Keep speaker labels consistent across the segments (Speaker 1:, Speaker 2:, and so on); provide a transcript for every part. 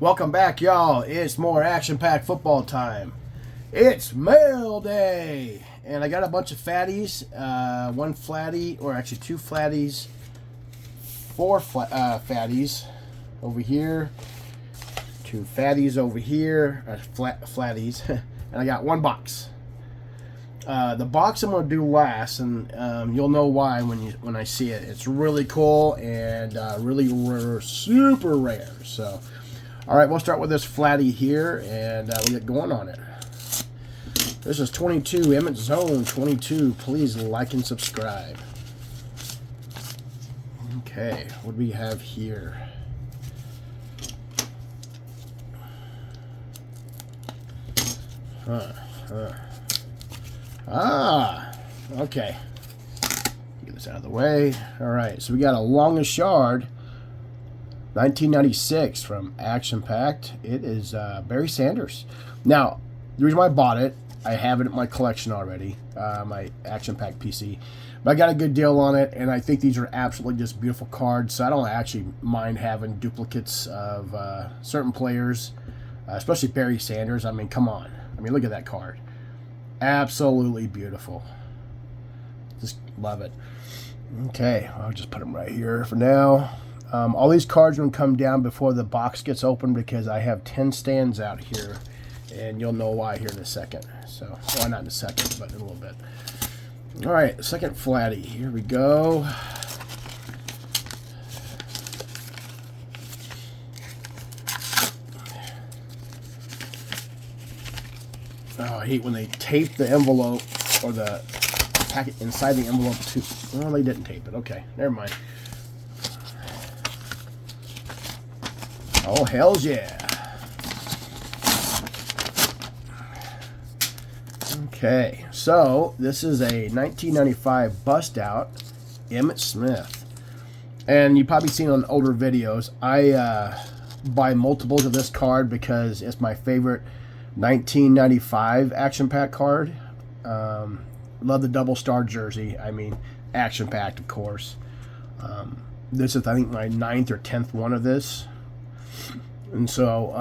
Speaker 1: Welcome back, y'all. It's more action-packed football time. It's mail day, and I got a bunch of fatties. One flatty, or actually two flatties, four fatties over here, two fatties over here, flatties, and I got one box. The box I'm gonna do last, and you'll know why when I see it. It's really cool and really super rare. So. All right, we'll start with this flatty here, and we'll get going on it. This is 22, Emmett Zone 22. Please like and subscribe. Okay, what do we have here? Okay. Get this out of the way. All right, so we got a longest yard. 1996 from Action Packed. It is Barry Sanders. Now, the reason why I bought it, I have it in my collection already, my Action Packed PC. But I got a good deal on it, and I think these are absolutely just beautiful cards. So I don't actually mind having duplicates of certain players, especially Barry Sanders. I mean, come on. I mean, look at that card. Absolutely beautiful. Just love it. Okay, I'll just put them right here for now. All these cards are going to come down before the box gets open because I have 10 stands out here, and you'll know why here in a second. So, well, not in a second, but in a little bit. All right, second flatty. Here we go. Oh, I hate when they tape the envelope or the packet inside the envelope too. Well, they didn't tape it. Okay, never mind. Oh, hells yeah. Okay, so this is a 1995 bust out Emmitt Smith. And you've probably seen on older videos, I buy multiples of this card because it's my favorite 1995 Action Pack card. Love the double star jersey. I mean, Action Packed, of course. This is, I think, my 9th or 10th one of this. And so,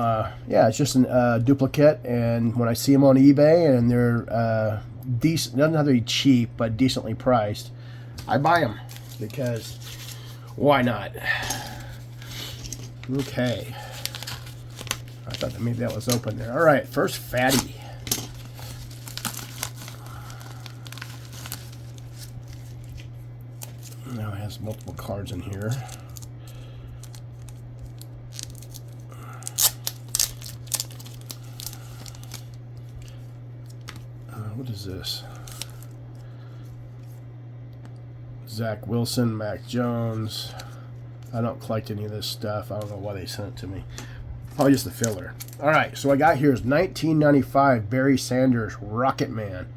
Speaker 1: yeah, it's just a duplicate, and when I see them on eBay and they're decent, doesn't have to be cheap, but decently priced, I buy them because why not? Okay. I thought that maybe that was open there. All right, first fatty. Now it has multiple cards in here. What is this? Zach Wilson, Mac Jones. I don't collect any of this stuff. I don't know why they sent it to me. Probably just the filler. All right, so what I got here is 1995 Barry Sanders Rocket Man.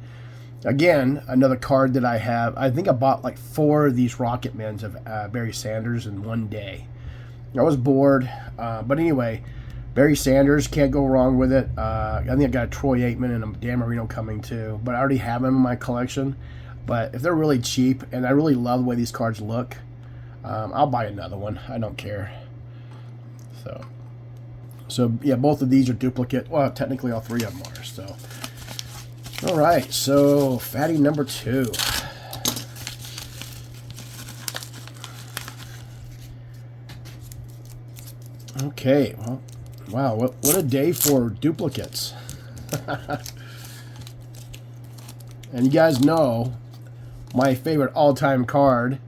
Speaker 1: Again, another card that I have. I think I bought like 4 of these Rocket Mans of Barry Sanders in one day. I was bored, but anyway. Barry Sanders, can't go wrong with it. I think I got a Troy Aikman and a Dan Marino coming too, but I already have them in my collection. But if they're really cheap, and I really love the way these cards look, I'll buy another one. I don't care. So yeah, both of these are duplicate. Well, technically all 3 of them are. So, all right. So fatty number 2. Okay. Well. Wow, what a day for duplicates. And you guys know my favorite all-time card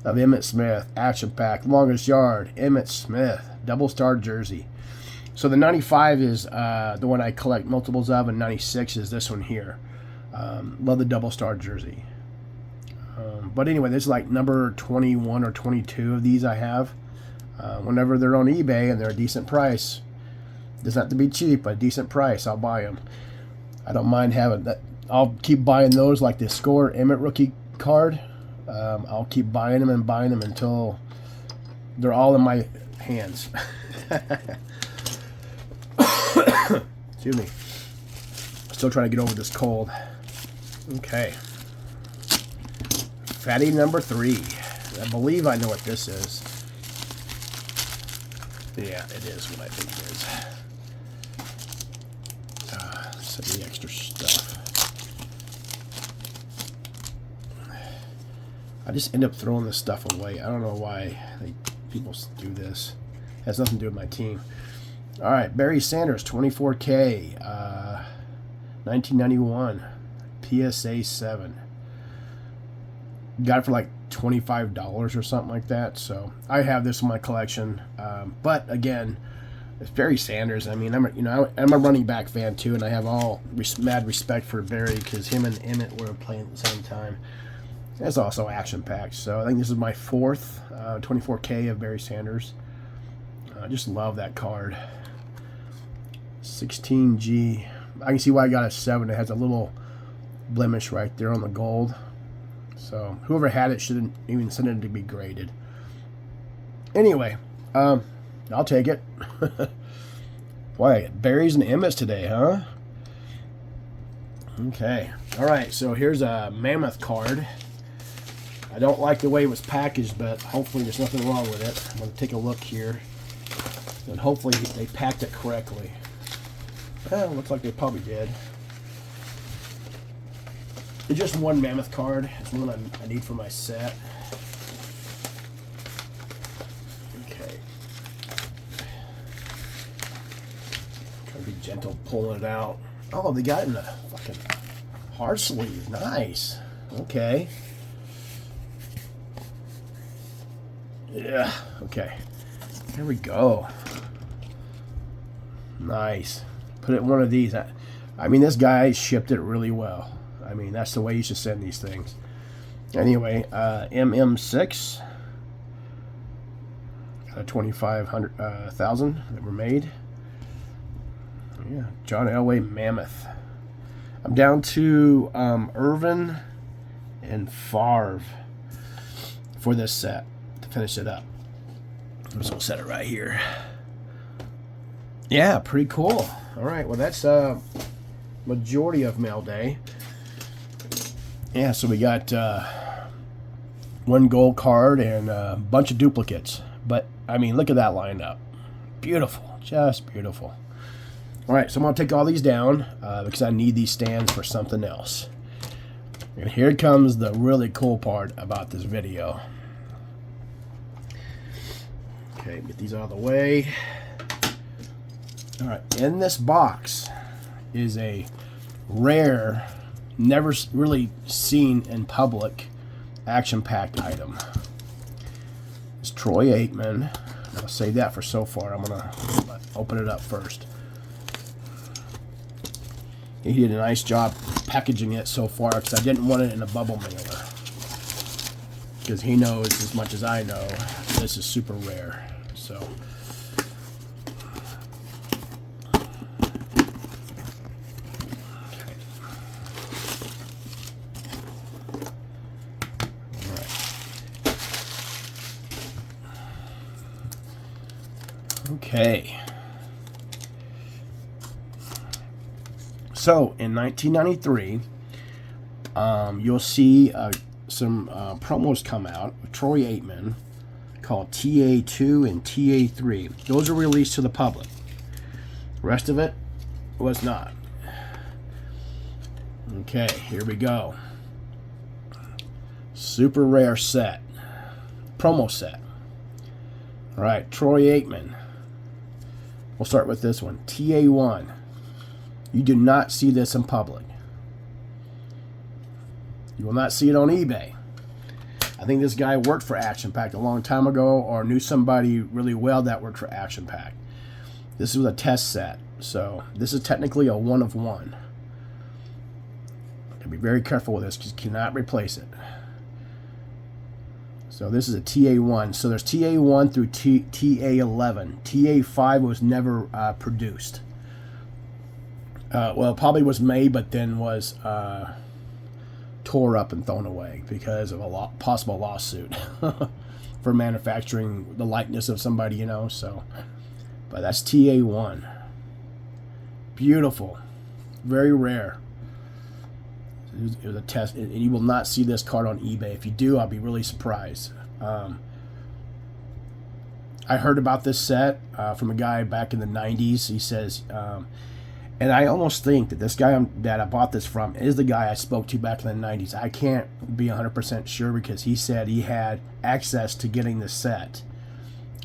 Speaker 1: of Emmitt Smith, Action Pack, longest yard, Emmitt Smith, double star jersey. So the 95 is the one I collect multiples of, and 96 is this one here. Love the double star jersey. But anyway, this is like number 21 or 22 of these I have. Whenever they're on eBay and they're a decent price, doesn't have to be cheap, but a decent price, I'll buy them. I don't mind having that. I'll keep buying those, like the Score Emmett rookie card. I'll keep buying them and buying them until they're all in my hands. Excuse me. Still trying to get over this cold. Okay. Fatty number 3. I believe I know what this is. Yeah, it is what I think it is. Some of the extra stuff. I just end up throwing this stuff away. I don't know why people do this. It has nothing to do with my team. All right, Barry Sanders, 24K, 1991, PSA 7. Got it for like $25 or something like that. So I have this in my collection. But again, it's Barry Sanders. I mean, I'm a running back fan too, and I have all mad respect for Barry because him and Emmett were playing at the same time. It's also action-packed. So I think this is my fourth 24K of Barry Sanders. I just love that card. 16G. I can see why I got a 7. It has a little blemish right there on the gold. So whoever had it shouldn't even send it to be graded. Anyway, I'll take it. Boy, Barry's and Emmets today, huh? Okay. All right, so here's a Mammoth card. I don't like the way it was packaged, but hopefully there's nothing wrong with it. I'm going to take a look here. And hopefully they packed it correctly. Well, looks like they probably did. It's just one Mammoth card. It's one I need for my set. Okay. Trying to be gentle pulling it out. Oh, they got it in a fucking hard sleeve. Nice. Okay. Yeah. Okay. There we go. Nice. Put it in one of these. I mean, this guy shipped it really well. I mean, that's the way you should send these things. Anyway, MM6. Got a 25,000 that were made. Yeah, John Elway Mammoth. I'm down to Irvin and Favre for this set to finish it up. I'm just gonna set it right here. Yeah, pretty cool. All right, well that's majority of mail day. Yeah, so we got one gold card and a bunch of duplicates. But I mean, look at that lineup. Beautiful, just beautiful. All right, so I'm gonna take all these down because I need these stands for something else. And here comes the really cool part about this video. Okay, get these out of the way. All right, in this box is a rare, never really seen in public, action-packed item. It's Troy Aikman. I'll save that for so far. I'm gonna open it up first. He did a nice job packaging it so far because I didn't want it in a bubble mailer. Because he knows as much as I know, this is super rare. So. Okay. So in 1993, you'll see some promos come out of Troy Aikman called TA2 and TA3. Those are released to the public. The rest of it was not. Okay, here we go. Super rare set. Promo set. All right, Troy Aikman. We'll start with this one. TA1. You do not see this in public. You will not see it on eBay. I think this guy worked for Action Pack a long time ago or knew somebody really well that worked for Action Pack. This was a test set, so this is technically a one of one. Be very careful with this because you cannot replace it. So this is a TA1. So there's TA1 through TA11. TA5 was never produced. Well, it probably was made, but then was tore up and thrown away because of a possible lawsuit for manufacturing the likeness of somebody, you know. So, but that's TA1. Beautiful, very rare. It was a test, and you will not see this card on eBay. If you do, I'll be really surprised. I heard about this set from a guy back in the 90s. He says, and I almost think that this guy that I bought this from is the guy I spoke to back in the 90s. I can't be 100% sure because he said he had access to getting the set,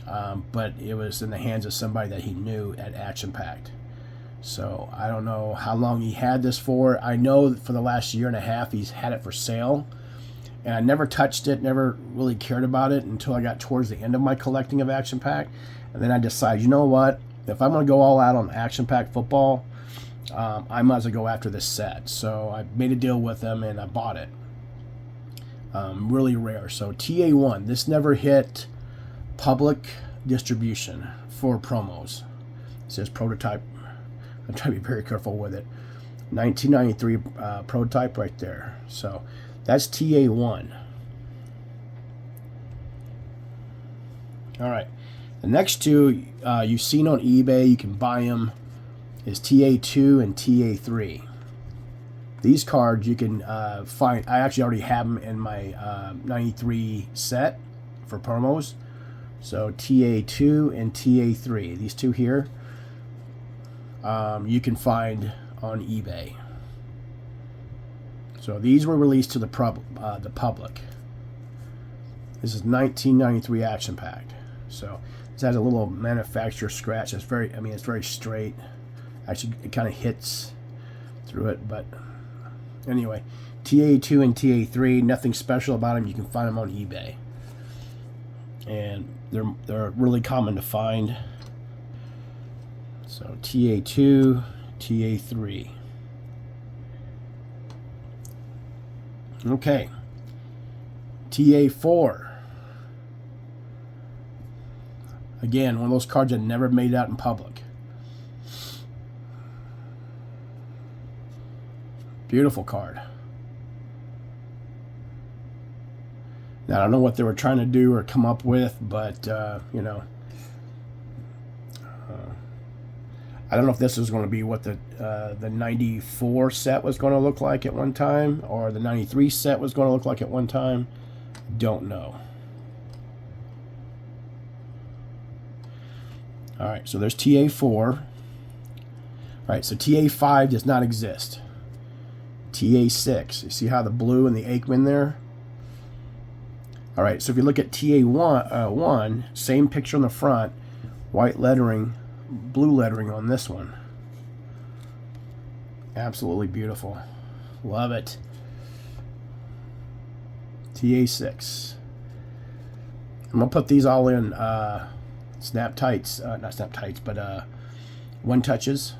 Speaker 1: but it was in the hands of somebody that he knew at Action Packed. So I don't know how long he had this for. I know that for the last year and a half he's had it for sale. And I never touched it, never really cared about it until I got towards the end of my collecting of Action Pack. And then I decided, you know what? If I'm going to go all out on Action Pack football, I might as well go after this set. So I made a deal with them and I bought it. Really rare. So TA1, this never hit public distribution for promos. It says prototype. I'm trying to be very careful with it. 1993 prototype right there. So that's TA1. All right. The next two you've seen on eBay. You can buy them. Is TA2 and TA3. These cards you can find. I actually already have them in my 93 set for promos. So TA2 and TA3. These two here you can find on eBay. So these were released to the public. This is 1993 Action Pack. So this has a little manufacturer scratch. It's very, it's very straight. Actually, it kind of hits through it, but anyway, TA2 and TA3, nothing special about them. You can find them on eBay, and they're really common to find. So TA2, TA3. Okay. TA4. Again, one of those cards that never made it out in public. Beautiful card. Now, I don't know what they were trying to do or come up with, but, I don't know if this is going to be what the 94 set was going to look like at one time, or the 93 set was going to look like at one time. Don't know. All right, so there's TA4. All right, so TA5 does not exist. TA6, you see how the blue and the Aikman there? All right, so if you look at TA1, same picture on the front, white lettering, blue lettering on this one. Absolutely beautiful. Love it. TA6. I'm going to put these all in snap tights, not snap tights, but one touches,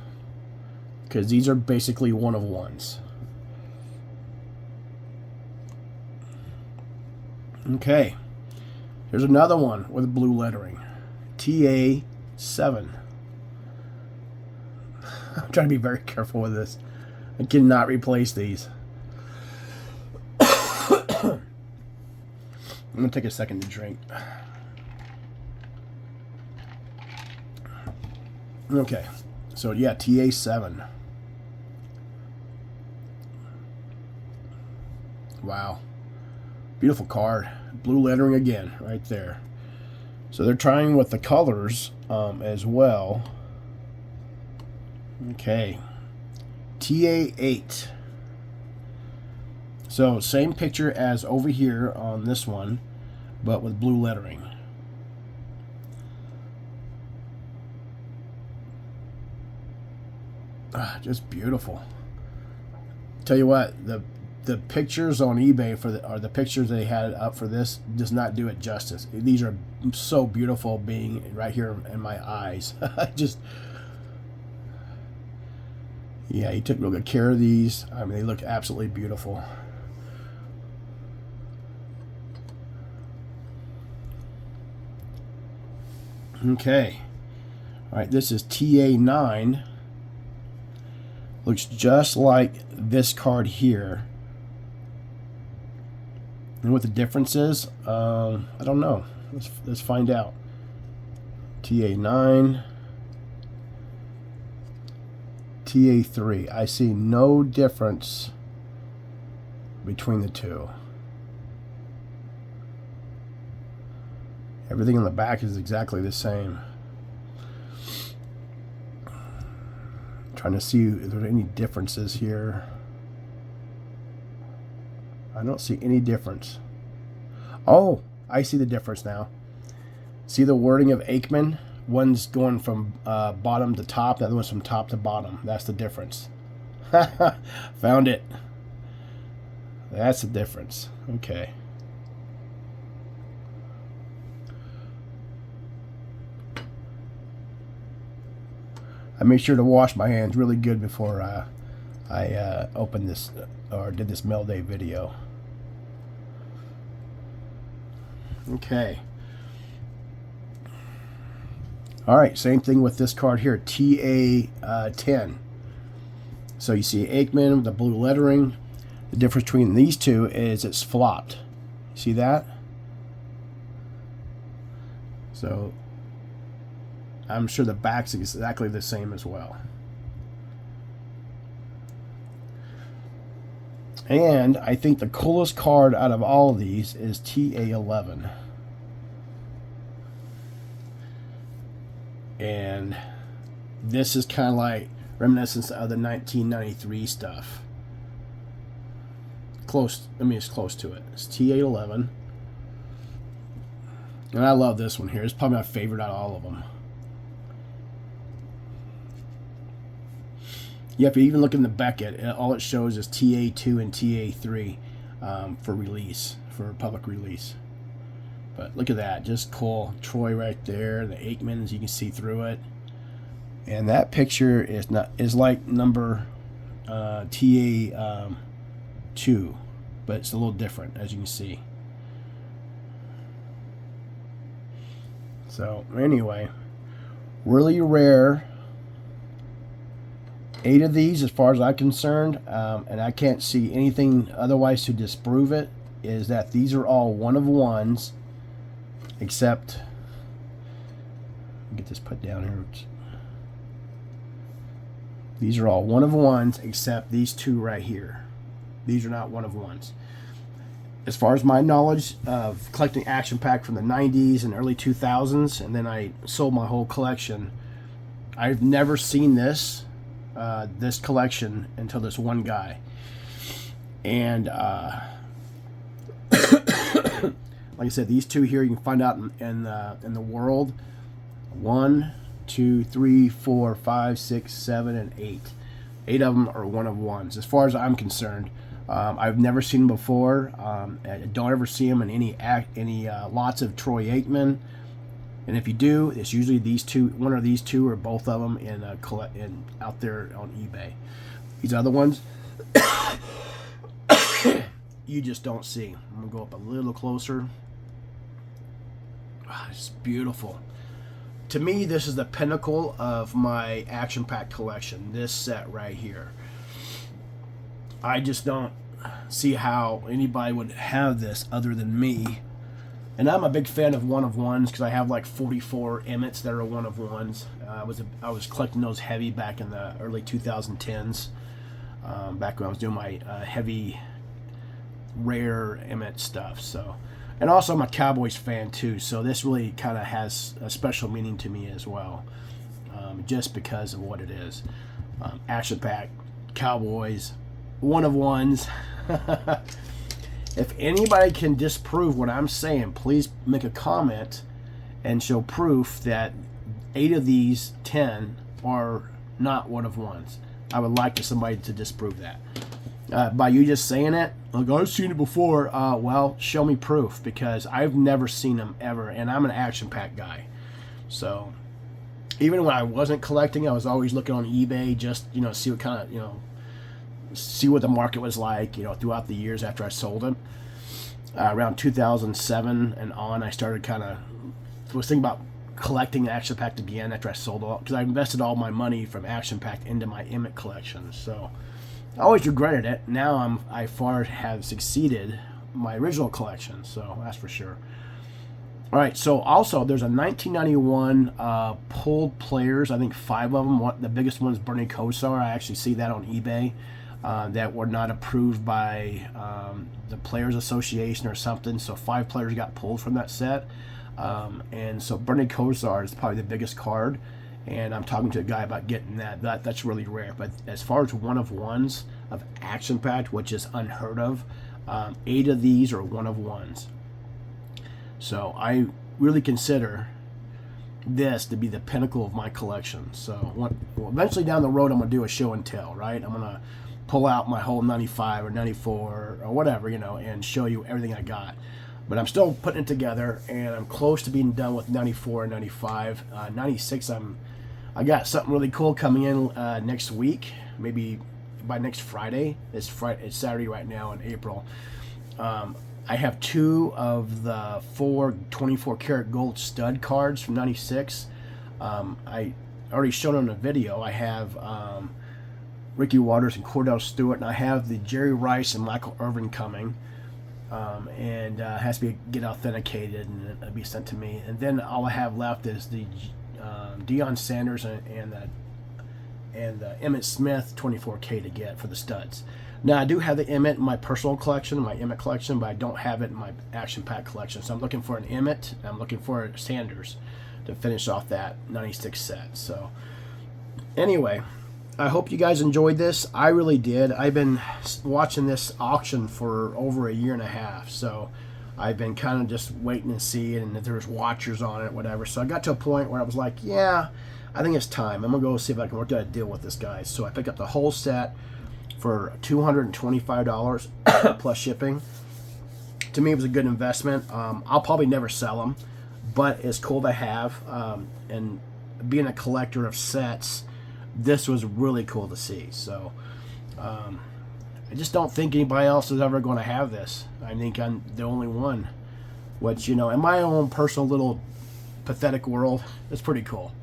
Speaker 1: because these are basically one of ones. Okay, here's another one with blue lettering. TA7. I'm trying to be very careful with this. I cannot replace these. I'm going to take a second to drink. Okay, so yeah, TA7. Wow. Beautiful card. Blue lettering again, right there. So they're trying with the colors as well. Okay. TA8. So same picture as over here on this one, but with blue lettering. Just beautiful. Tell you what, the pictures on eBay or the pictures they had up for this does not do it justice. These are so beautiful, being right here in my eyes. Yeah, he took real good care of these. They look absolutely beautiful. Okay. All right, this is TA9. Looks just like this card here. And what the difference is, I don't know. Let's find out. TA9. TA3. I see no difference between the two. Everything on the back is exactly the same. Trying to see if there are any differences here. I don't see any difference. Oh, I see the difference now. See the wording of Aikman? One's going from bottom to top, the other one's from top to bottom. That's the difference. Found it. That's the difference. Okay. I made sure to wash my hands really good before I opened this or did this mail day video. Okay. All right, same thing with this card here, TA10. So you see Aikman with the blue lettering. The difference between these two is it's flopped. See that? So I'm sure the back's exactly the same as well. And I think the coolest card out of all of these is TA11. And this is kind of like reminiscence of the 1993 stuff. Close, I mean, it's close to it. It's TA11. And I love this one here. It's probably my favorite out of all of them. Yeah, if you even look in the Beckett, all it shows is TA2 and TA3 for release, for public release. But look at that, just cool. Troy right there, the Aikmans, you can see through it. And that picture is like number TA2, but it's a little different, as you can see. So anyway, really rare. 8 of these, as far as I'm concerned, and I can't see anything otherwise to disprove it, is that these are all one of ones, except, get this put down here. These are all one of ones, except these two right here. These are not one of ones. As far as my knowledge of collecting Action Pack from the 90s and early 2000s, and then I sold my whole collection, I've never seen this. This collection until this one guy, and like I said, these two here you can find out in the world. 1, 2, 3, 4, 5, 6, 7, and 8. 8 of them are one of ones, as far as I'm concerned. I've never seen them before. I don't ever see them in any lots of Troy Aikman. And if you do, it's usually these two, one of these two, or both of them in out there on eBay. These other ones, you just don't see. I'm gonna go up a little closer. It's beautiful. To me, this is the pinnacle of my Action Pack collection. This set right here. I just don't see how anybody would have this other than me. And I'm a big fan of one of ones because I have like 44 Emmets that are one of ones. I was collecting those heavy back in the early 2010s, back when I was doing my heavy, rare Emmet stuff. So, and also I'm a Cowboys fan too. So this really kind of has a special meaning to me as well, just because of what it is. Action Pack, Cowboys, one of ones. If anybody can disprove what I'm saying, please make a comment and show proof that 8 of these 10 are not one of ones. I would like somebody to disprove that. By you just saying it, like, I've seen it before, well, show me proof, because I've never seen them ever, and I'm an Action Pack guy. So even when I wasn't collecting, I was always looking on eBay just, see what kind of, see what the market was like, throughout the years after I sold them. Around 2007 and on, I started was thinking about collecting Action Pack again after I sold all, because I invested all my money from Action Pack into my Emmet collection. So I always regretted it. Now I far have succeeded my original collection, so that's for sure. All right, so also there's a 1991 pulled players. I think 5 of them. The biggest one is Bernie Kosar. I actually see that on eBay. That were not approved by the Players Association or something. So 5 players got pulled from that set. And so Bernie Kosar is probably the biggest card, and I'm talking to a guy about getting that. That's really rare. But as far as 1-of-1s of action packed, which is unheard of, 8 of these are 1-of-1s. So I really consider this to be the pinnacle of my collection. So eventually down the road, I'm gonna do a show and tell, right? I'm gonna pull out my whole 95 or 94 or whatever, and show you everything I got. But I'm still putting it together, and I'm close to being done with 94 and 95. 96, I got something really cool coming in next week, maybe by next Friday. It's Saturday right now in April. I have 2 of the 4 24 karat gold stud cards from 96. I already showed on the video. I have Ricky Waters and Cordell Stewart, and I have the Jerry Rice and Michael Irvin coming. And has to get authenticated and it'll be sent to me. And then all I have left is the Deion Sanders and the Emmitt Smith 24K to get for the studs. Now I do have the Emmitt in my personal collection, my Emmitt collection, but I don't have it in my action pack collection. So I'm looking for an Emmitt. I'm looking for a Sanders to finish off that 96 set. So anyway, I hope you guys enjoyed this. I really did. I've been watching this auction for over a year and a half, so I've been kind of just waiting and seeing, and if there's watchers on it, whatever. So I got to a point where I was like, yeah, I think it's time. I'm going to go see if I can work out a deal with this guy. So I picked up the whole set for $225 plus shipping. To me, it was a good investment. I'll probably never sell them, but it's cool to have. And being a collector of sets, this was really cool to see. So I just don't think anybody else is ever going to have this. I think I'm the only one, which, in my own personal little pathetic world, it's pretty cool.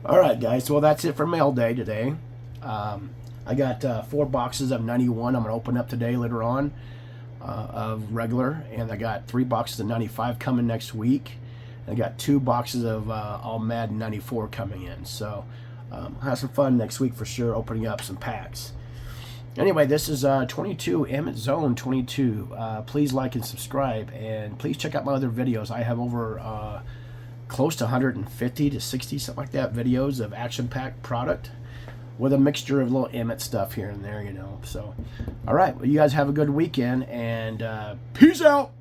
Speaker 1: All right, guys. Well, that's it for mail day today. I got 4 boxes of 91 I'm going to open up today later on of regular, and I got 3 boxes of 95 coming next week. I got 2 boxes of All Madden 94 coming in. So have some fun next week for sure, opening up some packs. Anyway, this is 22 Emmitt Zone 22. Please like and subscribe, and please check out my other videos. I have over close to 150 to 60, something like that, videos of action pack product with a mixture of little Emmitt stuff here and there, So, all right. Well, you guys have a good weekend, and peace out.